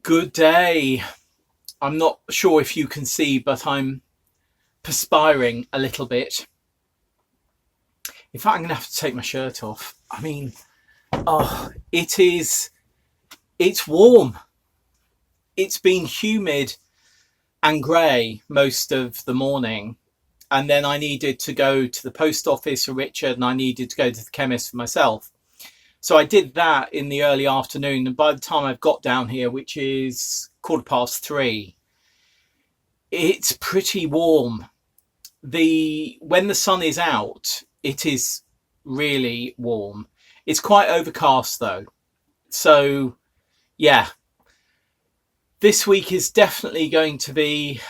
Good day. I'm not sure if you can see, but I'm perspiring a little bit. In fact, I'm going to have to take my shirt off. It's warm. It's been humid and grey most of the morning. And then I needed to go to the post office for Richard and I needed to go to the chemist for myself. So I did that in the early afternoon. And by the time I've got down here, which is 3:15, it's pretty warm. When the sun is out, it is really warm. It's quite overcast though. So yeah, this week is definitely going to be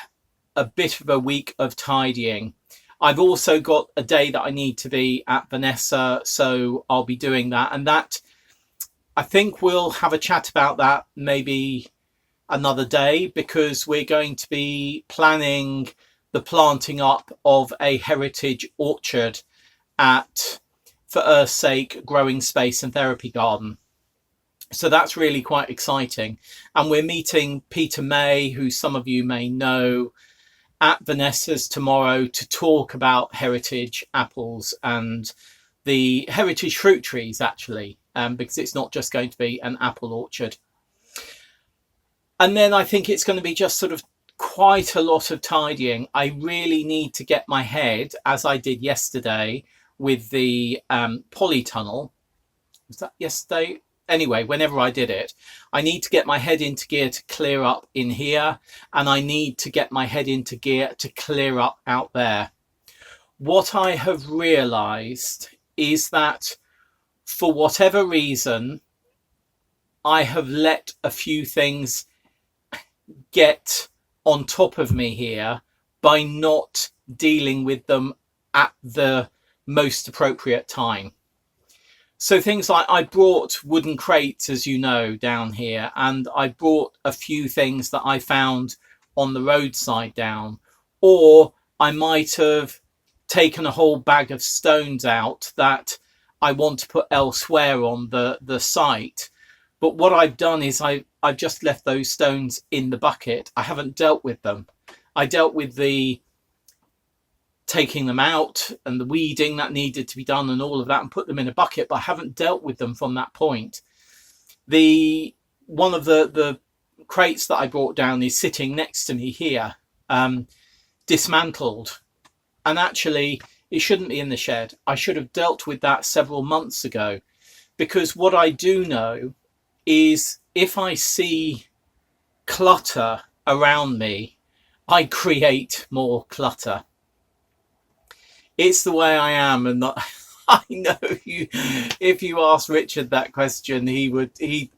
a bit of a week of tidying. I've also got a day that I need to be at Vanessa, so I'll be doing that. And that, I think we'll have a chat about that maybe another day, because we're going to be planning the planting up of a heritage orchard at For Earth's Sake Growing Space and Therapy Garden. So that's really quite exciting. And we're meeting Peter May, who some of you may know, at Vanessa's tomorrow to talk about heritage apples and the heritage fruit trees, actually, because it's not just going to be an apple orchard. And then I think it's going to be just sort of quite a lot of tidying. I really need to get my head, as I did yesterday with the polytunnel. Was that yesterday? Anyway, whenever I did it, I need to get my head into gear to clear up in here, and I need to get my head into gear to clear up out there. What I have realized is that for whatever reason, I have let a few things get on top of me here by not dealing with them at the most appropriate time. So things like, I brought wooden crates, as you know, down here, and I brought a few things that I found on the roadside down, or I might have taken a whole bag of stones out that I want to put elsewhere on the site. But what I've done is I've just left those stones in the bucket. I haven't dealt with them. I dealt with the taking them out and the weeding that needed to be done and all of that, and put them in a bucket, but I haven't dealt with them from that point. One of the crates that I brought down is sitting next to me here, dismantled, and actually it shouldn't be in the shed. I should have dealt with that several months ago, because what I do know is if I see clutter around me, I create more clutter. It's the way I am, and not, I know you. If you ask Richard that question, he'd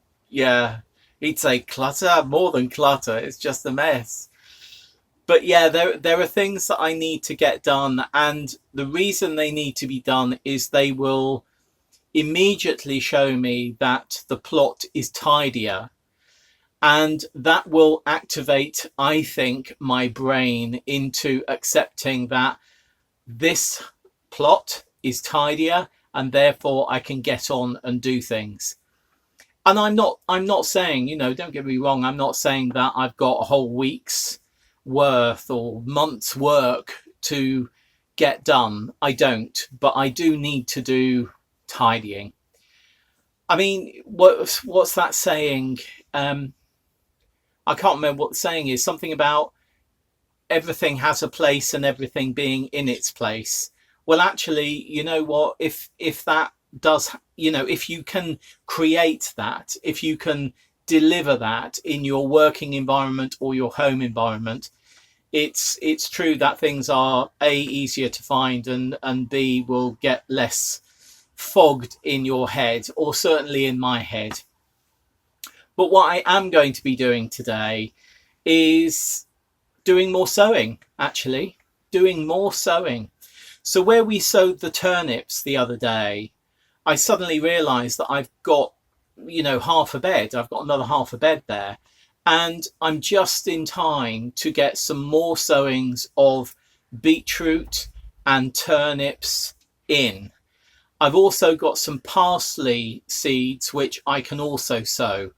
say clutter, more than clutter. It's just a mess. But yeah, there are things that I need to get done, and the reason they need to be done is they will immediately show me that the plot is tidier, and that will activate, I think, my brain into accepting that this plot is tidier, and therefore I can get on and do things. And I'm not saying, don't get me wrong, I'm not saying that I've got a whole week's worth or month's work to get done. I don't, but I do need to do tidying. I mean, what's that saying? I can't remember what the saying is. Something about everything has a place and everything being in its place. Well, actually, you know what? If that does, if you can create that, if you can deliver that in your working environment or your home environment, it's true that things are A, easier to find, and B, will get less fogged in your head, or certainly in my head. But what I am going to be doing today is doing more sowing, actually. Doing more sowing. So where we sowed the turnips the other day, I suddenly realised that I've got, half a bed. I've got another half a bed there. And I'm just in time to get some more sowings of beetroot and turnips in. I've also got some parsley seeds, which I can also sow.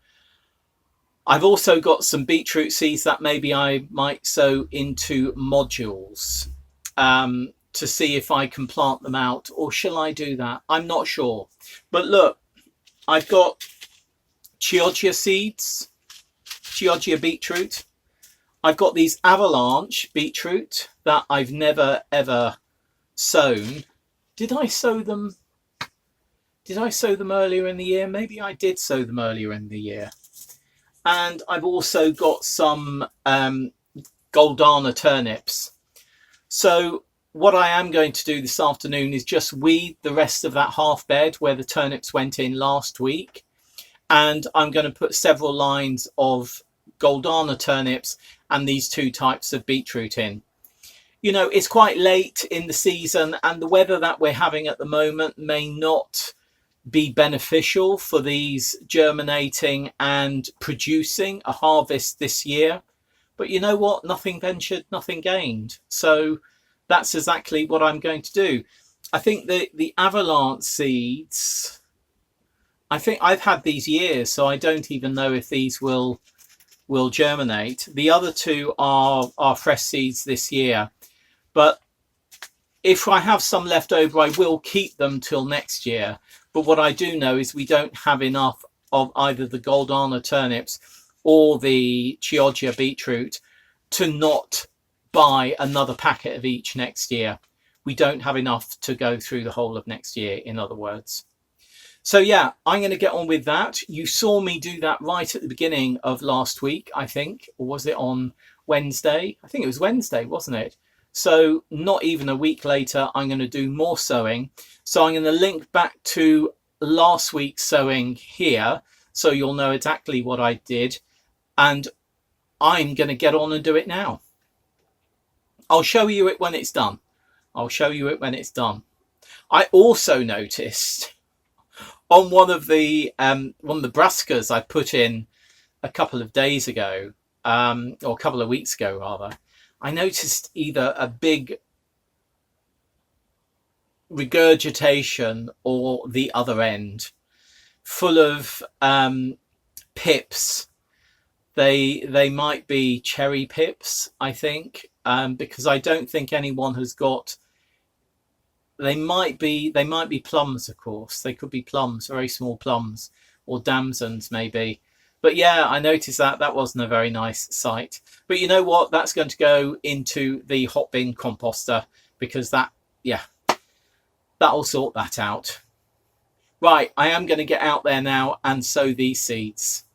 I've also got some beetroot seeds that maybe I might sow into modules to see if I can plant them out, or shall I do that? I'm not sure. But look, I've got Chioggia seeds, Chioggia beetroot. I've got these avalanche beetroot that I've never ever sown. Did I sow them? Did I sow them earlier in the year? Maybe I did sow them earlier in the year. And I've also got some Goldana turnips. So what I am going to do this afternoon is just weed the rest of that half bed where the turnips went in last week. And I'm going to put several lines of Goldana turnips and these two types of beetroot in. You know, it's quite late in the season, and the weather that we're having at the moment may not be beneficial for these germinating and producing a harvest this year. But you know what? Nothing ventured, nothing gained. So that's exactly what I'm going to do. I think the avalanche seeds, I think I've had these years, so I don't even know if these will germinate. The other two are fresh seeds this year. But if I have some left over, I will keep them till next year. But what I do know is we don't have enough of either the Goldana turnips or the Chioggia beetroot to not buy another packet of each next year. We don't have enough to go through the whole of next year, in other words. So yeah, I'm going to get on with that. You saw me do that right at the beginning of last week, I think. Or was it on Wednesday? I think it was Wednesday, wasn't it? So not even a week later, I'm going to do more sowing. So I'm going to link back to last week's sowing here, so you'll know exactly what I did. And I'm going to get on and do it now. I'll show you it when it's done. I'll show you it when it's done. I also noticed on one of the brassicas I put in a couple of days ago, or a couple of weeks ago rather, I noticed either a big regurgitation or the other end full of pips. They might be cherry pips, I think, because I don't think anyone has got. They might be plums, of course. They could be plums, very small plums, or damsons maybe. But yeah, I noticed that wasn't a very nice sight. But you know what? That's going to go into the hot bin composter, because that'll sort that out. Right, I am going to get out there now and sow these seeds.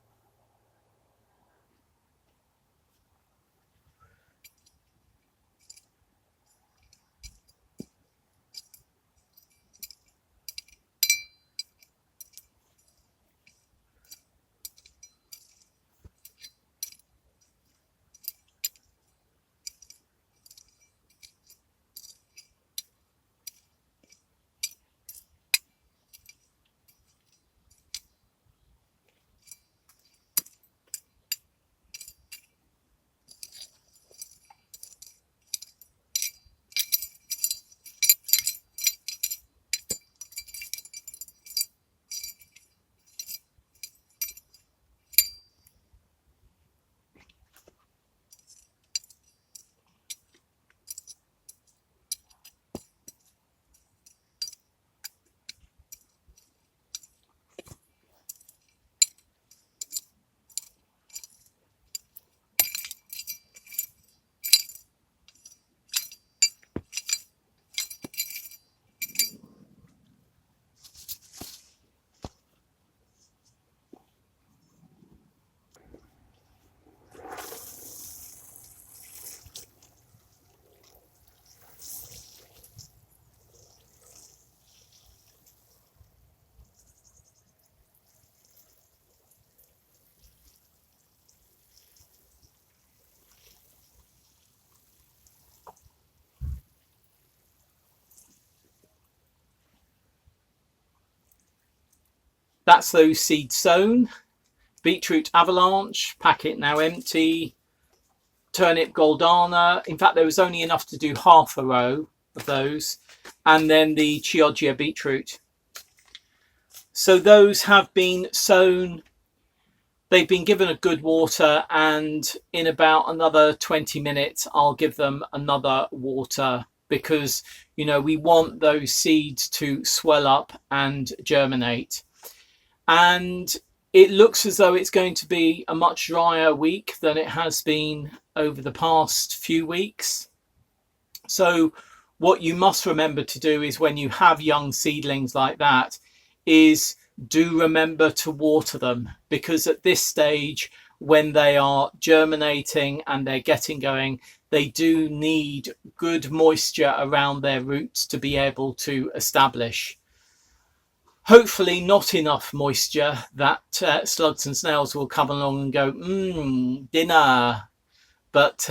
That's those seeds sown. Beetroot avalanche, packet now empty. Turnip Goldana. In fact, there was only enough to do half a row of those. And then the Chioggia beetroot. So those have been sown they've been given a good water, and in about another 20 minutes I'll give them another water, because we want those seeds to swell up and germinate. And it looks as though it's going to be a much drier week than it has been over the past few weeks. So what you must remember to do is, when you have young seedlings like that, is do remember to water them, because at this stage, when they are germinating and they're getting going, they do need good moisture around their roots to be able to establish. Hopefully not enough moisture that slugs and snails will come along and go, dinner. But,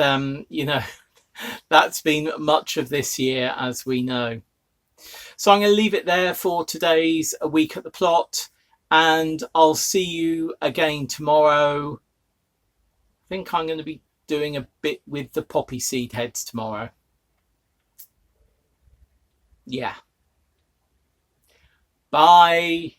that's been much of this year, as we know. So I'm going to leave it there for today's A Week at the Plot, and I'll see you again tomorrow. I think I'm going to be doing a bit with the poppy seed heads tomorrow. Yeah. Bye.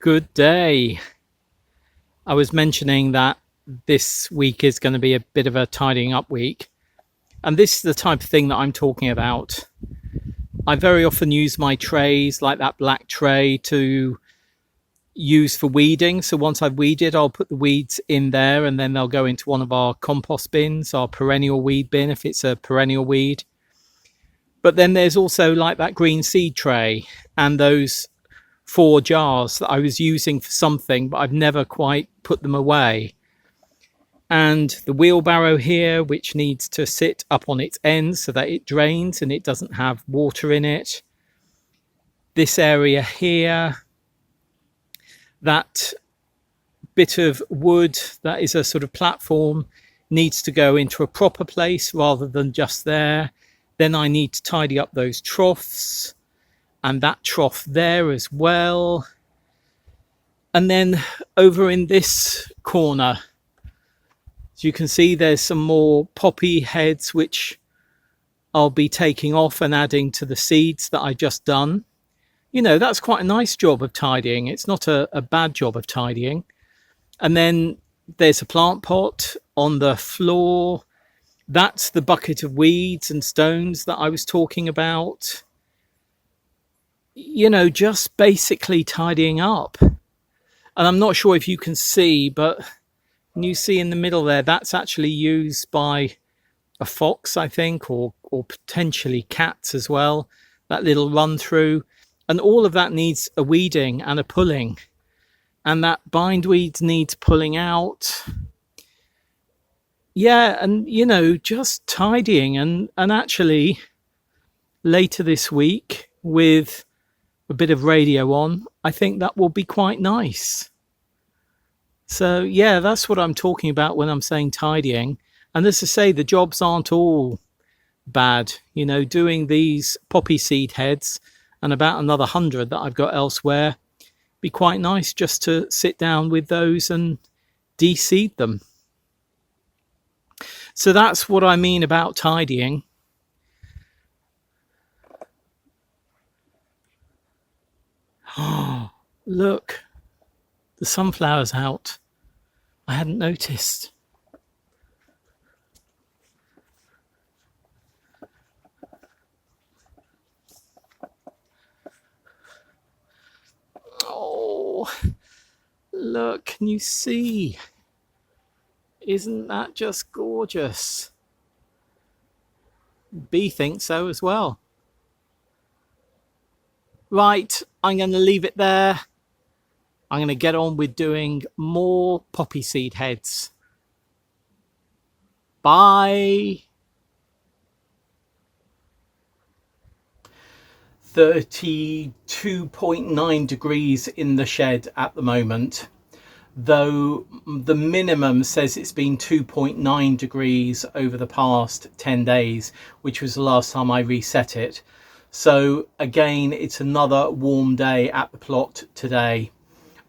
Good day. I was mentioning that this week is going to be a bit of a tidying up week. And this is the type of thing that I'm talking about. I very often use my trays, like that black tray, to use for weeding. So once I've weeded, I'll put the weeds in there, and then they'll go into one of our compost bins, our perennial weed bin, if it's a perennial weed. But then there's also like that green seed tray and those 4 jars that I was using for something, but I've never quite put them away. And the wheelbarrow here, which needs to sit up on its end so that it drains and it doesn't have water in it. This area here, that bit of wood that is a sort of platform, needs to go into a proper place rather than just there. Then I need to tidy up those troughs, and that trough there as well. And then over in this corner, as you can see, there's some more poppy heads which I'll be taking off and adding to the seeds that I just done. That's quite a nice job of tidying. It's not a bad job of tidying. And then there's a plant pot on the floor. That's the bucket of weeds and stones that I was talking about. Just basically tidying up. And I'm not sure if you can see, but you see in the middle there, that's actually used by a fox, I think, or potentially cats as well. That little run through. And all of that needs a weeding and a pulling. And that bindweed needs pulling out. Yeah, and, just tidying. And actually, later this week, with a bit of radio on, I think that will be quite nice. So yeah, that's what I'm talking about when I'm saying tidying. And as I say, the jobs aren't all bad. Doing these poppy seed heads and about another 100 that I've got elsewhere, be quite nice just to sit down with those and de-seed them. So that's what I mean about tidying. Oh, look, The sunflower's out. I hadn't noticed. Oh, look, can you see? Isn't that just gorgeous? Bee thinks so as well. Right, I'm going to leave it there. I'm going to get on with doing more poppy seed heads. Bye. 32.9 degrees in the shed at the moment, though the minimum says it's been 2.9 degrees over the past 10 days, which was the last time I reset it. So again, it's another warm day at the plot today.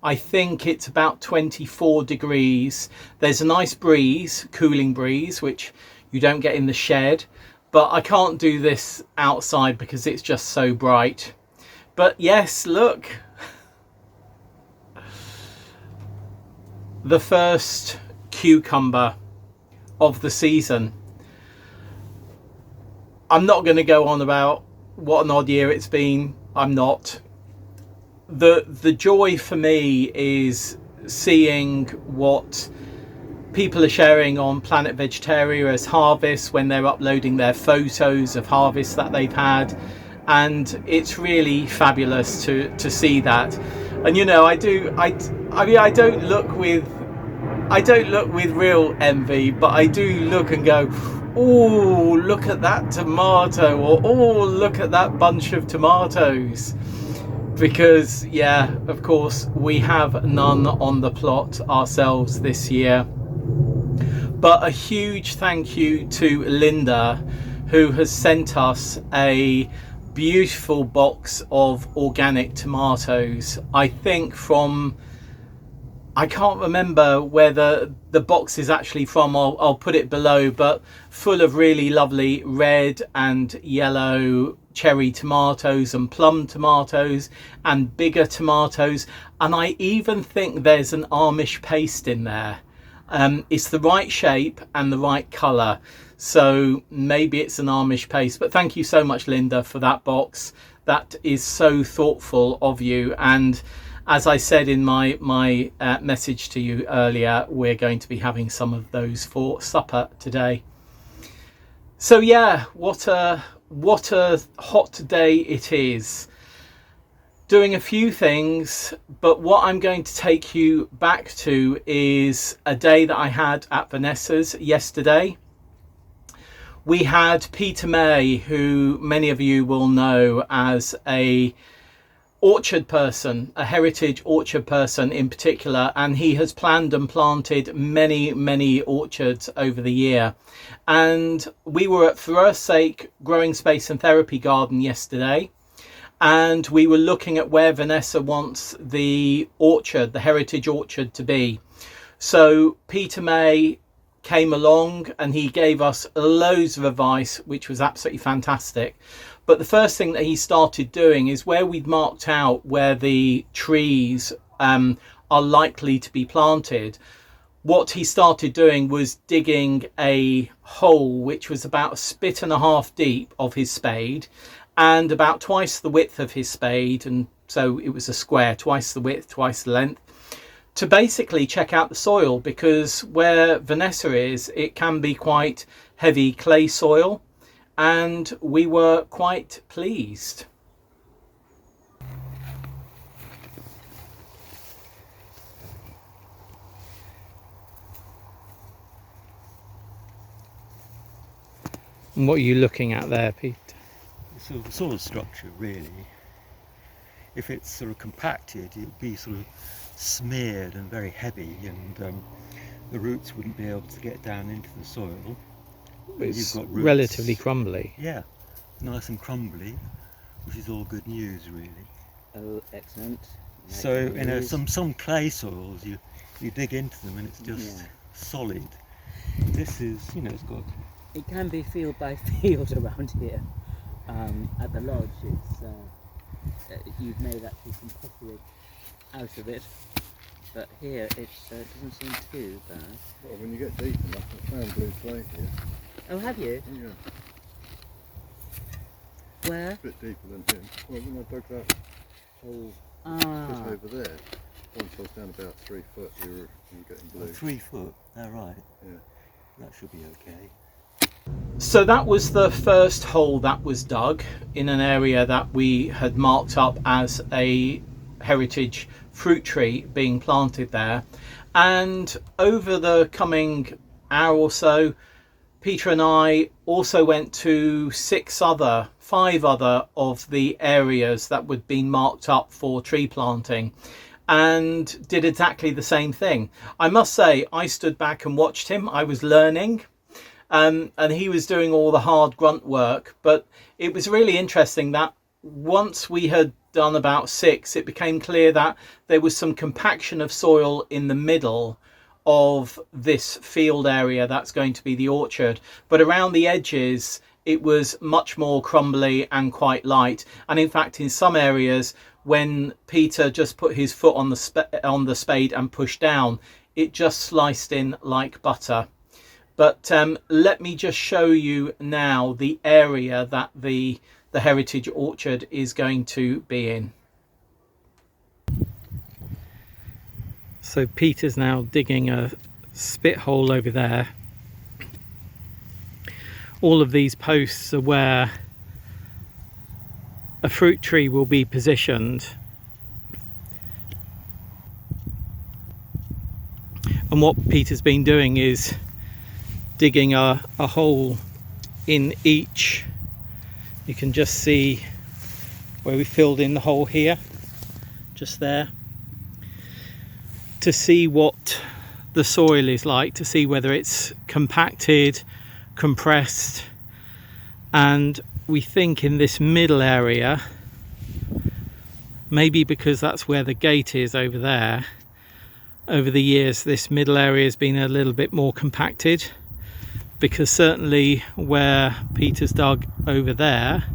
I think it's about 24 degrees. There's a nice breeze, cooling breeze, which you don't get in the shed, but I can't do this outside because it's just so bright. But yes, look, the first cucumber of the season. I'm not going to go on about what an odd year it's been. I'm not. The joy for me is seeing what people are sharing on Planet Vegetarian as harvests, when they're uploading their photos of harvests that they've had, and it's really fabulous to see that. And you know, I mean, I don't look with real envy, but I do look and go, oh, look at that tomato, or oh, look at that bunch of tomatoes. Because yeah, of course, we have none on the plot ourselves this year. But a huge thank you to Linda, who has sent us a beautiful box of organic tomatoes. I think from, I can't remember where the box is actually from. I'll put it below, but full of really lovely red and yellow cherry tomatoes and plum tomatoes and bigger tomatoes. And I even think there's an Amish paste in there. It's the right shape and the right colour, so maybe it's an Amish paste. But thank you so much, Linda, for that box. That is so thoughtful of you. And as I said in my message to you earlier, we're going to be having some of those for supper today. So yeah, what a hot day it is. Doing a few things, but what I'm going to take you back to is a day that I had at Vanessa's yesterday. We had Peter May, who many of you will know as a orchard person, a heritage orchard person in particular, and he has planned and planted many orchards over the year. And we were at For Earth's Sake Growing Space and Therapy Garden yesterday, and we were looking at where Vanessa wants the orchard, the heritage orchard, to be. So Peter May came along and he gave us loads of advice, which was absolutely fantastic. But the first thing that he started doing is where we'd marked out where the trees are likely to be planted. What he started doing was digging a hole which was about 1.5 spit deep of his spade and about twice the width of his spade, and so it was a square, twice the width, twice the length, to basically check out the soil, because where Vanessa is, it can be quite heavy clay soil, and we were quite pleased. And what are you looking at there, Pete? Sort of soil structure, really. If it's sort of compacted, it would be sort of smeared and very heavy, and the roots wouldn't be able to get down into the soil. It's got relatively crumbly. Yeah, nice and crumbly, which is all good news, really. Oh, excellent. So, you know, some clay soils, you dig into them and it's just solid. This is, you know, it's got... It can be field by field around here. At the lodge, it's you've made actually some pottery out of it. but here it doesn't seem too bad. Well, when you get deep enough, I found blue clay here. Oh, have you? Oh, yeah, Where? a bit deeper than him. Well, when I dug that hole just Ah, over there, once I was down about 3 foot, you were getting blue. 3 foot, all right. Yeah. That should be okay. So that was the first hole that was dug in an area that we had marked up as a heritage fruit tree being planted there. And over the coming hour or so, Peter and I also went to 5 other of the areas that would be marked up for tree planting, and did exactly the same thing. I must say, I stood back and watched him. I was learning, and he was doing all the hard grunt work. But it was really interesting that once we had done about 6, it became clear that there was some compaction of soil in the middle of this field area that's going to be the orchard, but around the edges it was much more crumbly and quite light. And in fact, in some areas, when Peter just put his foot on the spade and pushed down, it just sliced in like butter. But let me just show you now the area that the heritage orchard is going to be in. So Peter's now digging a spit hole over there. All of these posts are where a fruit tree will be positioned. And what Peter's been doing is digging a hole in each. You can just see where we filled in the hole here, just there, to see what the soil is like, to see whether it's compacted, compressed. And we think in this middle area, maybe because that's where the gate is over there, over the years this middle area has been a little bit more compacted, because certainly where Peter's dug over there,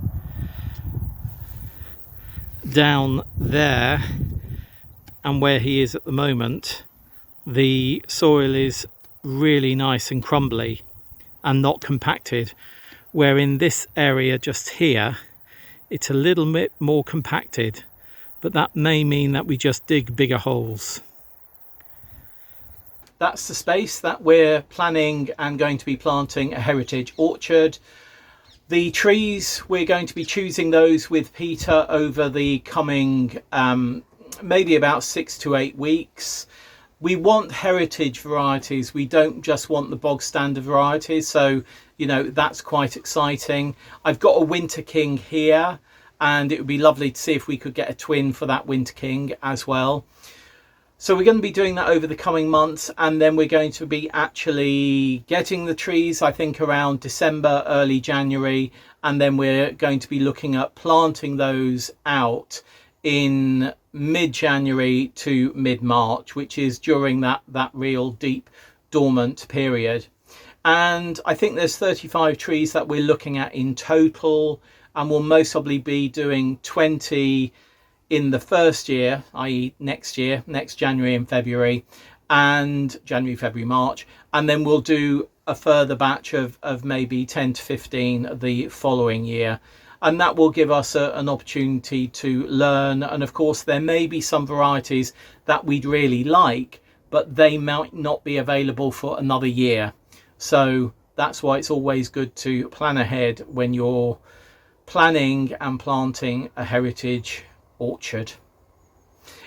down there, and where he is at the moment, the soil is really nice and crumbly and not compacted, where in this area just here it's a little bit more compacted, but that may mean that we just dig bigger holes. That's the space that we're planning and going to be planting a heritage orchard. The trees, we're going to be choosing those with Peter over the coming maybe about 6 to 8 weeks. We want heritage varieties. We don't just want the bog standard varieties. So, you know, that's quite exciting. I've got a Winter King here, and it would be lovely to see if we could get a twin for that Winter King as well. So we're going to be doing that over the coming months, and then we're going to be actually getting the trees, I think around December, early January, and then we're going to be looking at planting those out in mid-January to mid-March, which is during that real deep dormant period. And I think there's 35 trees that we're looking at in total, and we'll most probably be doing 20 in the first year, i.e. next January and February, and January, February, March, and then we'll do a further batch of maybe 10 to 15 the following year. And that will give us an opportunity to learn. And of course, there may be some varieties that we'd really like, but they might not be available for another year. So that's why it's always good to plan ahead when you're planning and planting a heritage orchard.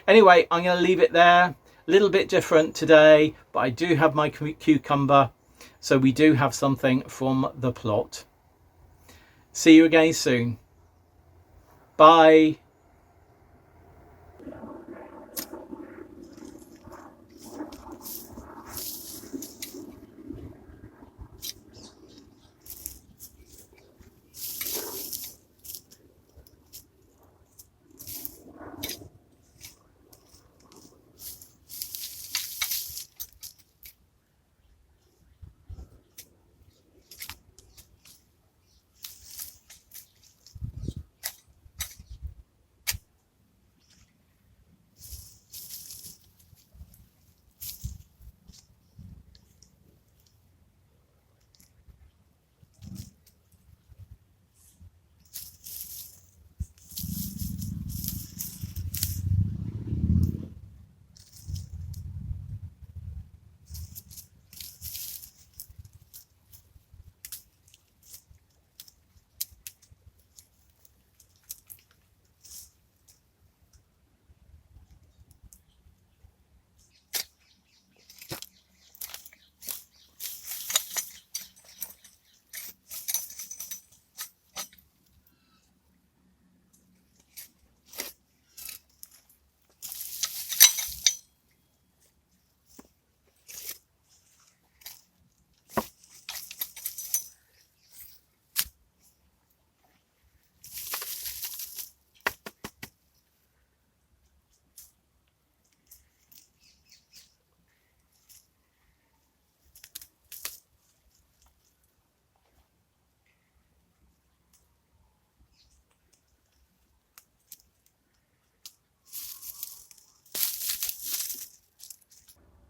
Anyway, I'm going to leave it there. A little bit different today, but I do have my cucumber, so we do have something from the plot. See you again soon. Bye.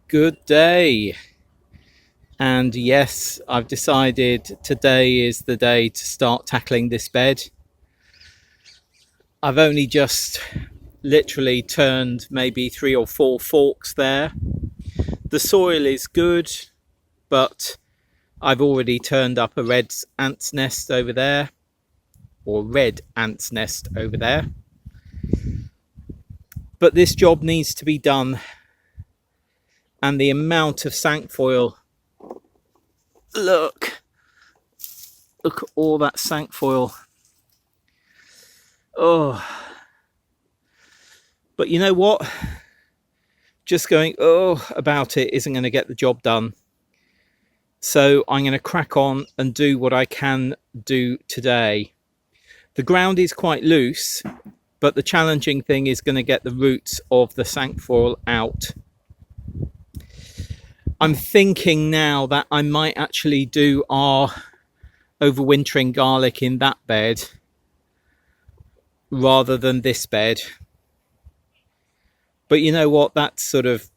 Good day. And yes, I've decided today is the day to start tackling this bed. I've only just literally turned maybe 3 or 4 forks there. The soil is good, but I've already turned up a red ant's nest over there, or red ant's nest over there. But this job needs to be done, and the amount of sankfoil, look at all that sankfoil. Oh, but you know what, just going about it isn't going to get the job done. So I'm going to crack on and do what I can do today. The ground is quite loose, but the challenging thing is going to get the roots of the sankfoil out. I'm thinking now that I might actually do our overwintering garlic in that bed rather than this bed. But you know what, that's sort of,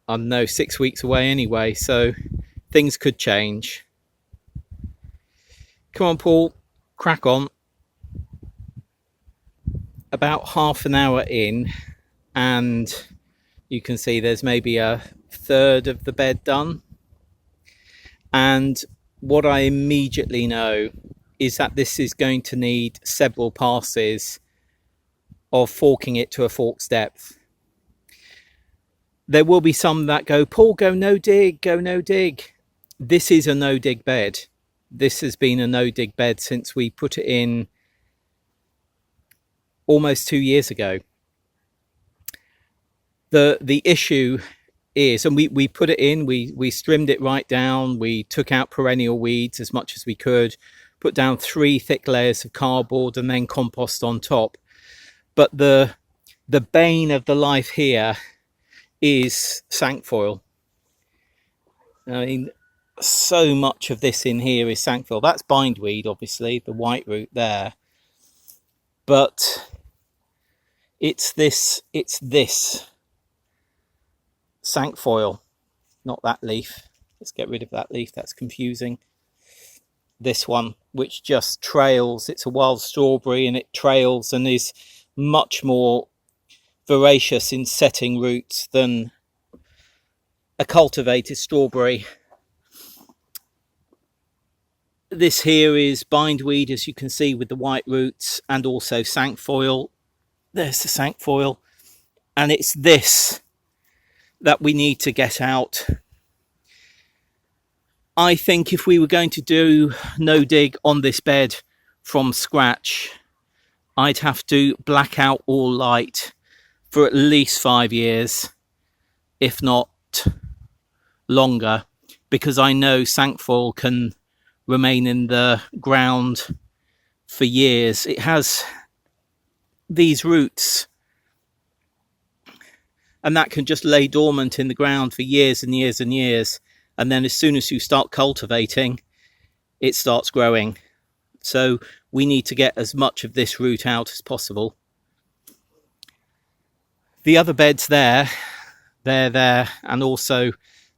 I don't know, 6 weeks away anyway, so things could change. Come on, Paul, crack on. About half an hour in, and you can see there's maybe a third of the bed done. And what I immediately know is that this is going to need several passes of forking it to a fork's depth. There will be some that go, Paul, go no dig, go no dig. This is a no dig bed. This has been a no dig bed since we put it in almost 2 years ago. The issue is, and we put it in, we strimmed it right down, we took out perennial weeds as much as we could, put down 3 thick layers of cardboard and then compost on top. But the bane of the life here is sankfoil. I mean, so much of this in here is sankfoil. That's bindweed, obviously, the white root there. But it's this sankfoil, not that leaf. Let's get rid of that leaf, that's confusing. This one, which just trails, it's a wild strawberry and it trails and is much more voracious in setting roots than a cultivated strawberry. This here is bindweed, as you can see, with the white roots, and also sankfoil. There's the sankfoil, and it's this that we need to get out. I think if we were going to do no dig on this bed from scratch, I'd have to black out all light for at least 5 years, if not longer, because I know sankfoil can remain in the ground for years. It has these roots, and that can just lay dormant in the ground for years and years and years, and then as soon as you start cultivating, it starts growing. So we need to get as much of this root out as possible. The other beds there, and also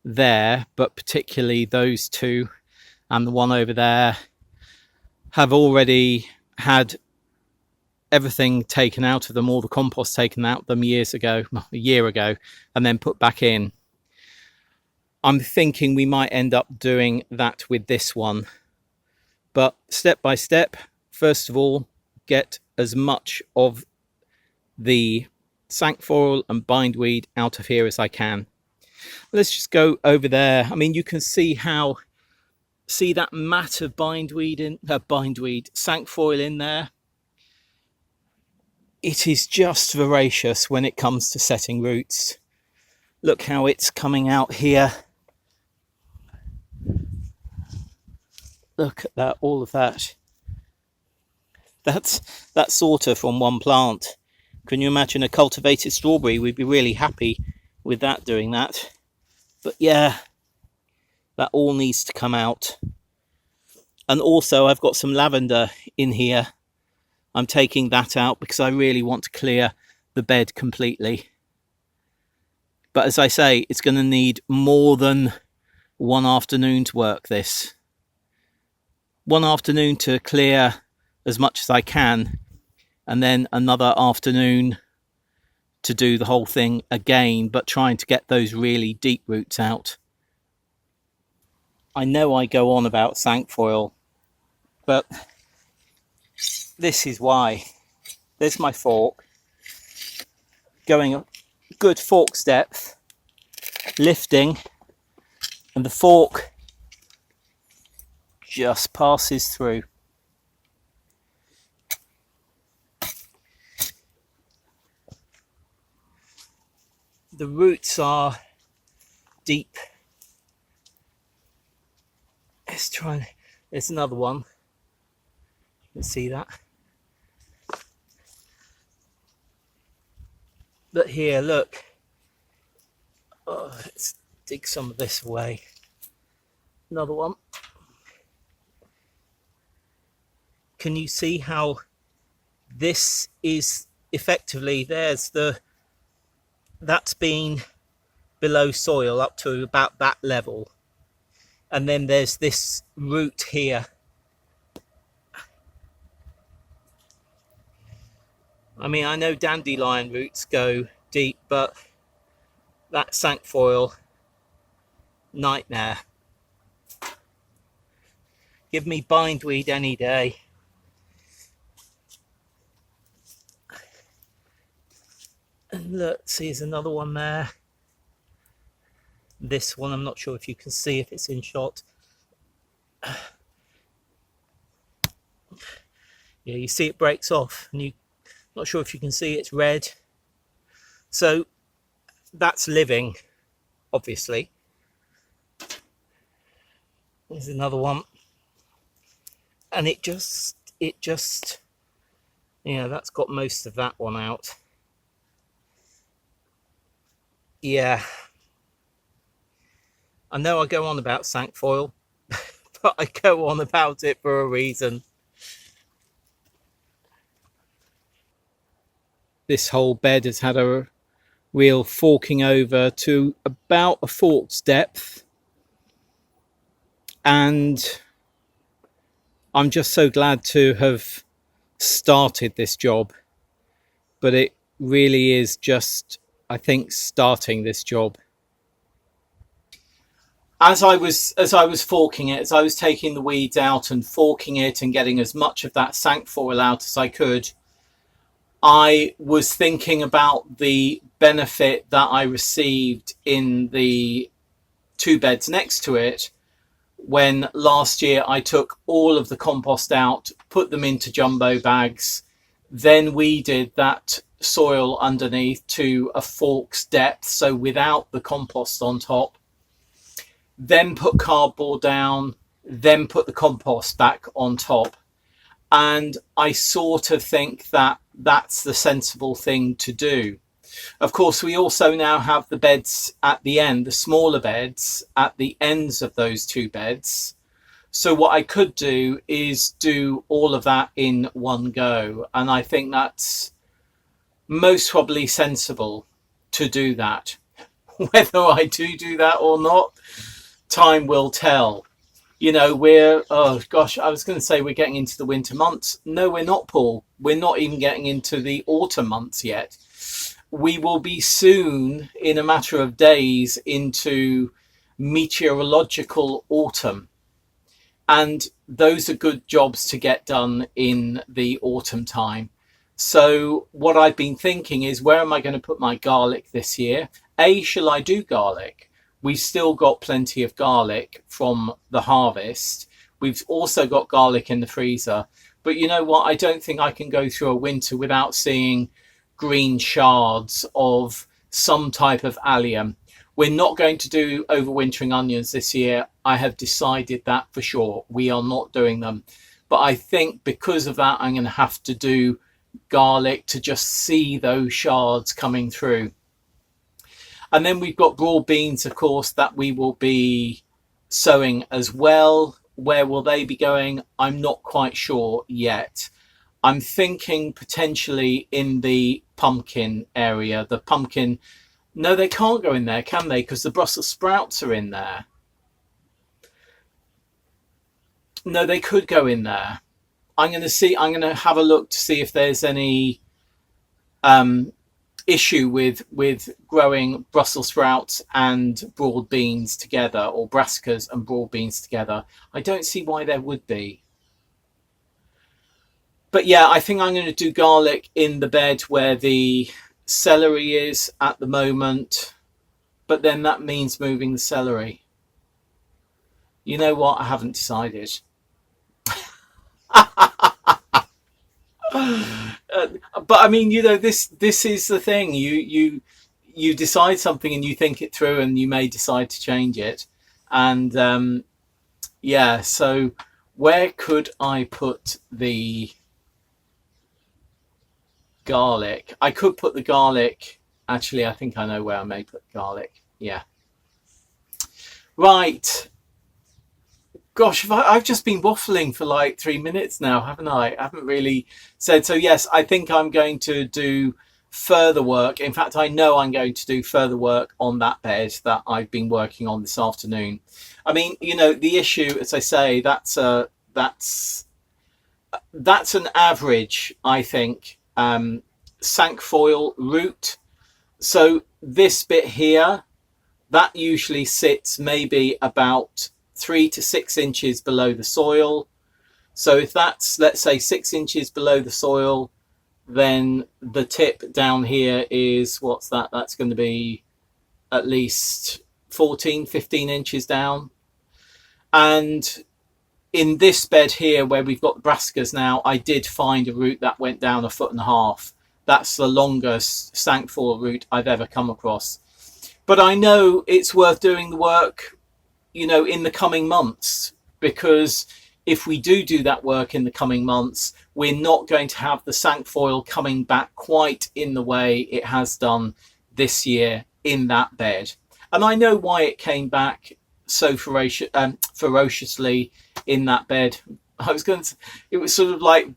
there, but particularly those two and the one over there, have already had everything taken out of them, all the compost taken out of them a year ago, and then put back in. I'm thinking we might end up doing that with this one. But step by step, first of all, get as much of the sankfoil and bindweed out of here as I can. Let's just go over there. I mean, you can see that mat of sankfoil in there. It is just voracious when it comes to setting roots. Look how it's coming out here. Look at that, all of that. That's sort of from one plant. Can you imagine a cultivated strawberry? We'd be really happy with that, doing that. But yeah, that all needs to come out. And also I've got some lavender in here. I'm taking that out because I really want to clear the bed completely. But as I say, it's going to need more than one afternoon to work this. One afternoon to clear as much as I can, and then another afternoon to do the whole thing again, but trying to get those really deep roots out. I know I go on about cinquefoil, but this is why. There's my fork, going a good fork's depth, lifting, and the fork just passes through. The roots are deep. Let's try. There's another one. You can see that. But here, look. Oh, let's dig some of this away. Another one. Can you see how this is effectively, that's been below soil up to about that level. And then there's this root here. I mean, I know dandelion roots go deep, but that cinquefoil, nightmare. Give me bindweed any day. And look, see, there's another one there. This one, I'm not sure if you can see if it's in shot. Yeah, you see it breaks off, and not sure if you can see it's red. So that's living, obviously. There's another one. And it just, yeah, that's got most of that one out. Yeah. I know I go on about cinquefoil, but I go on about it for a reason. This whole bed has had a real forking over to about a fork's depth. And I'm just so glad to have started this job. But it really is just, I think, starting this job. As I was forking it, as I was taking the weeds out and forking it and getting as much of that cinquefoil out as I could, I was thinking about the benefit that I received in the two beds next to it when last year I took all of the compost out, put them into jumbo bags, then weeded that soil underneath to a fork's depth, so without the compost on top, then put cardboard down, then put the compost back on top. And I sort of think that that's the sensible thing to do. Of course, we also now have the beds at the end, the smaller beds at the ends of those two beds. So what I could do is do all of that in one go. And I think that's most probably sensible to do that. Whether I do that or not, time will tell. You know, oh gosh, I was going to say we're getting into the winter months. No, we're not, Paul. We're not even getting into the autumn months yet. We will be soon, in a matter of days, into meteorological autumn. And those are good jobs to get done in the autumn time. So what I've been thinking is, where am I going to put my garlic this year? Shall I do garlic? We've still got plenty of garlic from the harvest. We've also got garlic in the freezer. But you know what? I don't think I can go through a winter without seeing green shards of some type of allium. We're not going to do overwintering onions this year. I have decided that for sure. We are not doing them. But I think because of that, I'm going to have to do garlic to just see those shards coming through. And then we've got broad beans, of course, that we will be sowing as well. Where will they be going? I'm not quite sure yet. I'm thinking potentially in the pumpkin area, the pumpkin No, they can't go in there, can they? Because the Brussels sprouts are in there. No, they could go in there. I'm going to have a look to see if there's any issue with growing Brussels sprouts and broad beans together, or brassicas and broad beans together. I don't see why there would be. But yeah, I think I'm going to do garlic in the bed where the celery is at the moment. But then that means moving the celery. You know what? I haven't decided. But I mean, you know, this is the thing. You decide something and you think it through, and you may decide to change it. And yeah, so where could I put the garlic? I could put the garlic. Actually, I think I know where I may put garlic. Yeah. Right. Gosh, I've just been waffling for like 3 minutes now, haven't I? I haven't really said. So yes, I think I'm going to do further work. In fact, I know I'm going to do further work on that bed that I've been working on this afternoon. I mean, you know, the issue, as I say, that's an average, I think, cinquefoil root. So this bit here, that usually sits maybe about 3 to 6 inches below the soil. So if that's, let's say, 6 inches below the soil, then the tip down here is, what's that? That's going to be at least 14, 15 inches down. And in this bed here where we've got the brassicas now, I did find a root that went down 1.5 feet. That's the longest cinquefoil root I've ever come across. But I know it's worth doing the work, you know, in the coming months, because if we do that work in the coming months, we're not going to have the cinquefoil coming back quite in the way it has done this year in that bed. And I know why it came back so ferociously in that bed. It was sort of like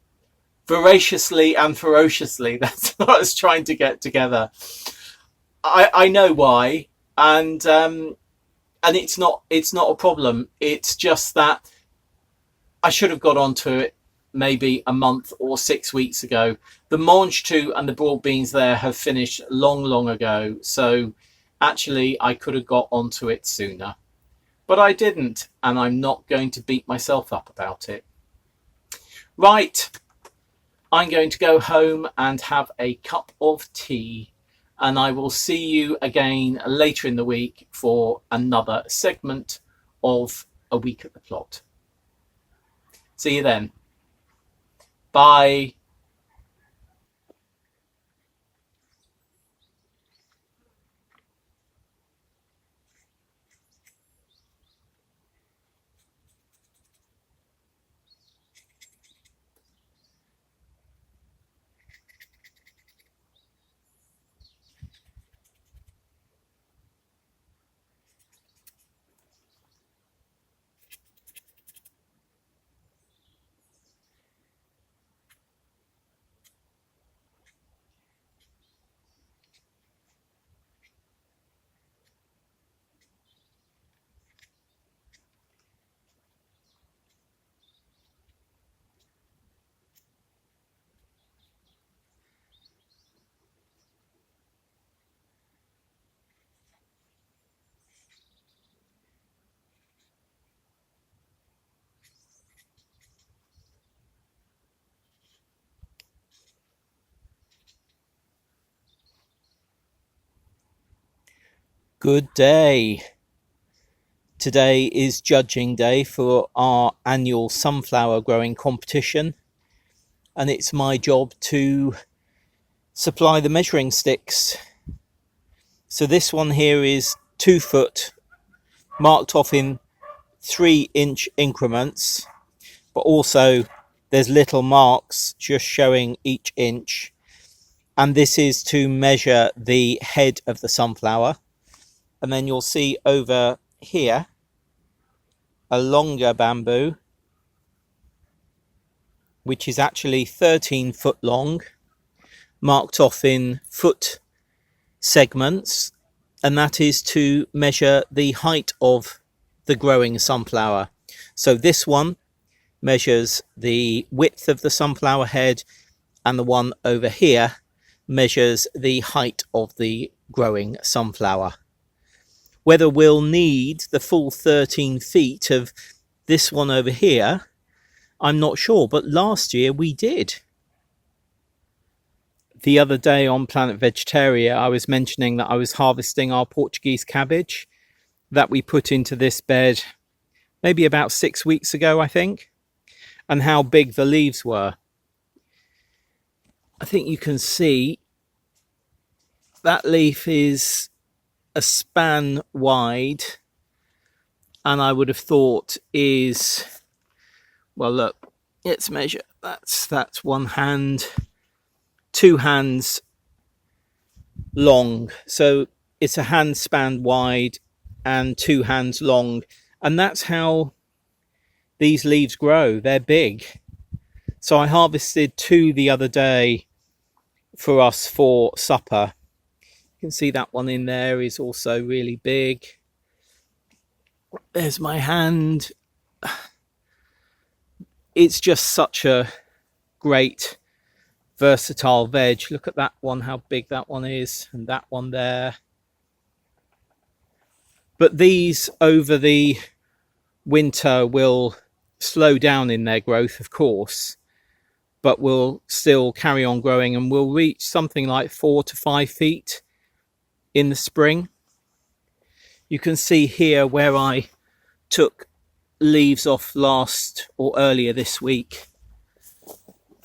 voraciously and ferociously. That's what I was trying to get together. I know why, and it's not a problem. It's just that I should have got onto it maybe a month or 6 weeks ago. The mangetout and the broad beans there have finished long ago, so actually I could have got onto it sooner, but I didn't, and I'm not going to beat myself up about it. Right, I'm going to go home and have a cup of tea, and I will see you again later in the week for another segment of A Week at the Plot. See you then. Bye. Good day. Today is judging day for our annual sunflower growing competition, and it's my job to supply the measuring sticks. So this one here is 2 foot, marked off in 3-inch increments, but also there's little marks just showing each inch, and this is to measure the head of the sunflower. And then you'll see over here a longer bamboo, which is actually 13 foot long, marked off in foot segments, and that is to measure the height of the growing sunflower. So this one measures the width of the sunflower head, and the one over here measures the height of the growing sunflower. Whether we'll need the full 13 feet of this one over here, I'm not sure, but last year we did. The other day on Planet Vegetaria, I was mentioning that I was harvesting our Portuguese cabbage that we put into this bed maybe about 6 weeks ago, I think, and how big the leaves were. I think you can see that leaf is a span wide, and I would have thought is, well, look, let's measure. That's one hand, 2 hands long. So it's a hand span wide and 2 hands long. And that's how these leaves grow. They're big. So I harvested 2 the other day for us for supper. You can see that one in there is also really big. There's my hand. It's just such a great versatile veg. Look at that one, how big that one is, and that one there. But these over the winter will slow down in their growth, of course, but will still carry on growing, and will reach something like 4 to 5 feet in the spring. You can see here where I took leaves off last or earlier this week.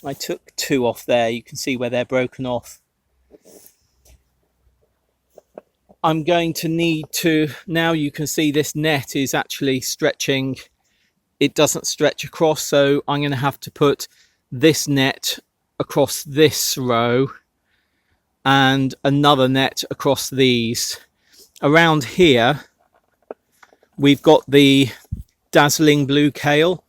I took 2 off there. You can see where they're broken off. I'm going to need to, now you can see this net is actually stretching. It doesn't stretch across, so I'm going to have to put this net across this row and another net across these. Around here, we've got the dazzling blue kale,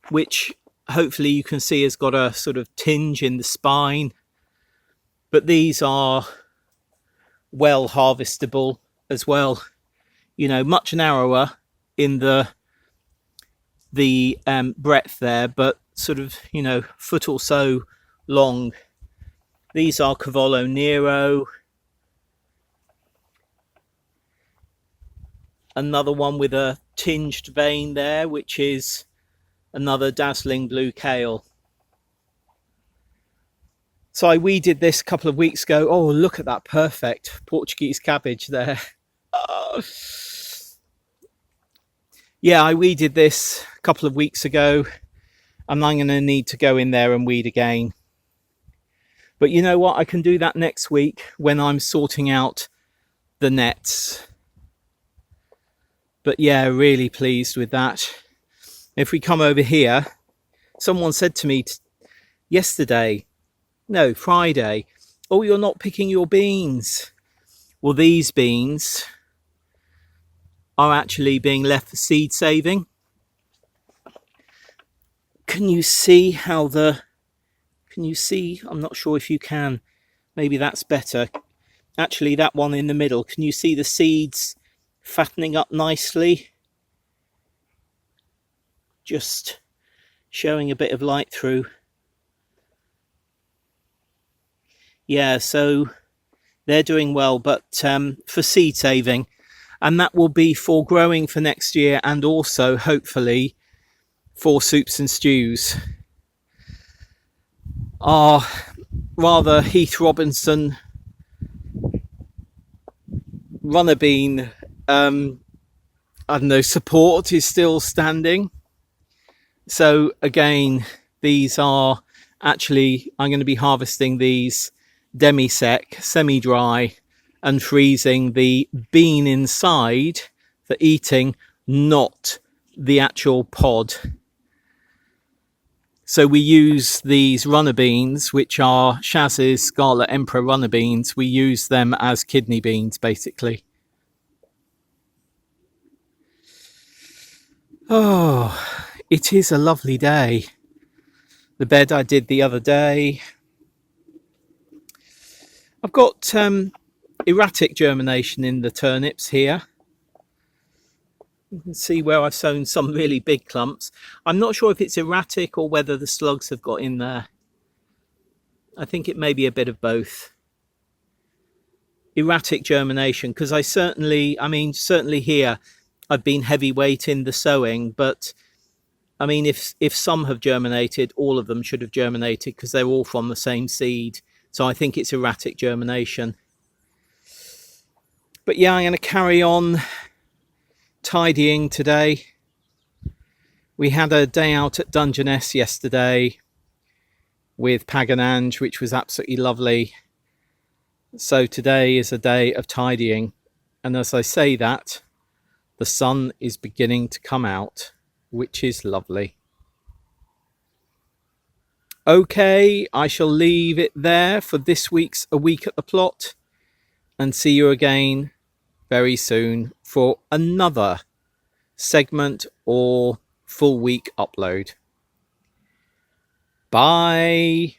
which hopefully you can see has got a sort of tinge in the spine. But these are well harvestable as well. You know, much narrower in the breadth there, but sort of, you know, foot or so long. These are Cavallo Nero. Another one with a tinged vein there, which is another dazzling blue kale. So I weeded this a couple of weeks ago. Oh, look at that perfect Portuguese cabbage there. Yeah, I weeded this a couple of weeks ago, and I'm going to need to go in there and weed again. But you know what? I can do that next week when I'm sorting out the nets. But yeah, really pleased with that. If we come over here, someone said to me Friday, oh, you're not picking your beans. Well, these beans are actually being left for seed saving. Can you see how I'm not sure if you can. Maybe that's better. Actually, that one in the middle, can you see the seeds fattening up nicely? Just showing a bit of light through. Yeah, so they're doing well, but for seed saving, and that will be for growing for next year, and also hopefully for soups and stews. Our rather Heath Robinson runner bean support is still standing. So again, these are actually, I'm going to be harvesting these demi-sec, semi-dry, and freezing the bean inside for eating, not the actual pod. So we use these runner beans, which are Shaz's Scarlet Emperor runner beans. We use them as kidney beans, basically. Oh, it is a lovely day. The bed I did the other day. I've got, erratic germination in the turnips here. You can see where I've sown some really big clumps. I'm not sure if it's erratic or whether the slugs have got in there. I think it may be a bit of both. Erratic germination, because certainly here I've been heavyweight in the sowing, but I mean, if some have germinated, all of them should have germinated because they're all from the same seed. So I think it's erratic germination. But yeah, I'm going to carry on tidying today. We had a day out at Dungeness yesterday with Pag and Ange, which was absolutely lovely. So today is a day of tidying. And as I say that, the sun is beginning to come out, which is lovely. Okay, I shall leave it there for this week's A Week at the Plot and see you again very soon for another segment or full week upload. Bye.